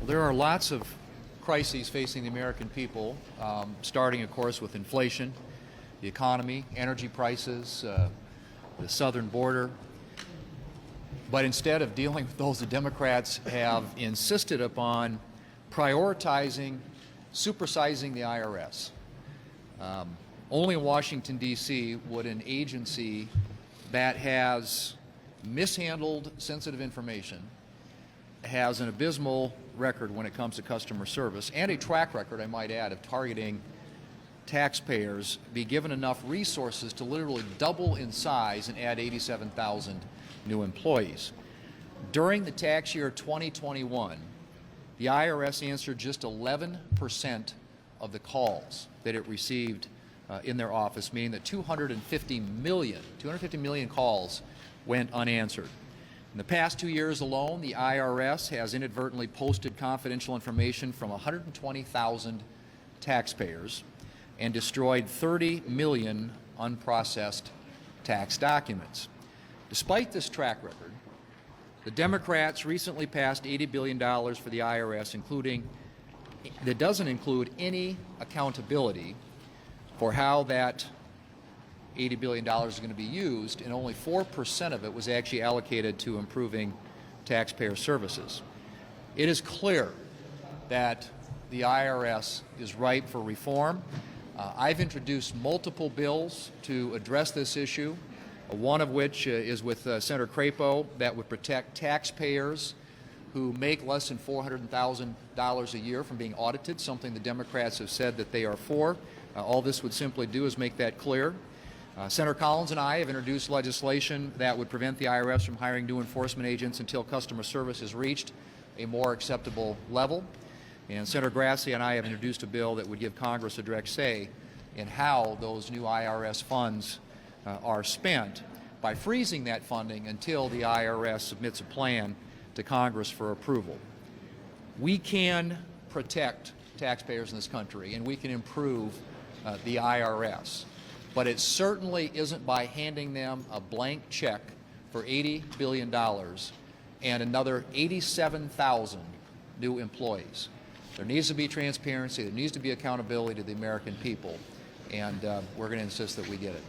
There are lots of crises facing the American people, starting, of course, with inflation, the economy, energy prices, the southern border. But instead of dealing with those, the Democrats have insisted upon prioritizing, supersizing the IRS. Only in Washington, D.C. would an agency that has mishandled sensitive information, has an abysmal record when it comes to customer service, and a track record, I might add, of targeting taxpayers, be given enough resources to literally double in size and add 87,000 new employees. During the tax year 2021, the IRS answered just 11% of the calls that it received in their office, meaning that 250 million calls went unanswered. In the past 2 years alone, the IRS has inadvertently posted confidential information from 120,000 taxpayers and destroyed 30 million unprocessed tax documents. Despite this track record, the Democrats recently passed $80 billion for the IRS, that doesn't include any accountability for how that $80 billion is going to be used, and only 4% of it was actually allocated to improving taxpayer services. It is clear that the IRS is ripe for reform. I've introduced multiple bills to address this issue, one of which is with Senator Crapo, that would protect taxpayers who make less than $400,000 a year from being audited, something the Democrats have said that they are for. All this would simply do is make that clear. Senator Collins and I have introduced legislation that would prevent the IRS from hiring new enforcement agents until customer service has reached a more acceptable level. And Senator Grassley and I have introduced a bill that would give Congress a direct say in how those new IRS funds are spent by freezing that funding until the IRS submits a plan to Congress for approval. We can protect taxpayers in this country, and we can improve the IRS. But it certainly isn't by handing them a blank check for $80 billion and another 87,000 new employees. There needs to be transparency, there needs to be accountability to the American people, and we're going to insist that we get it.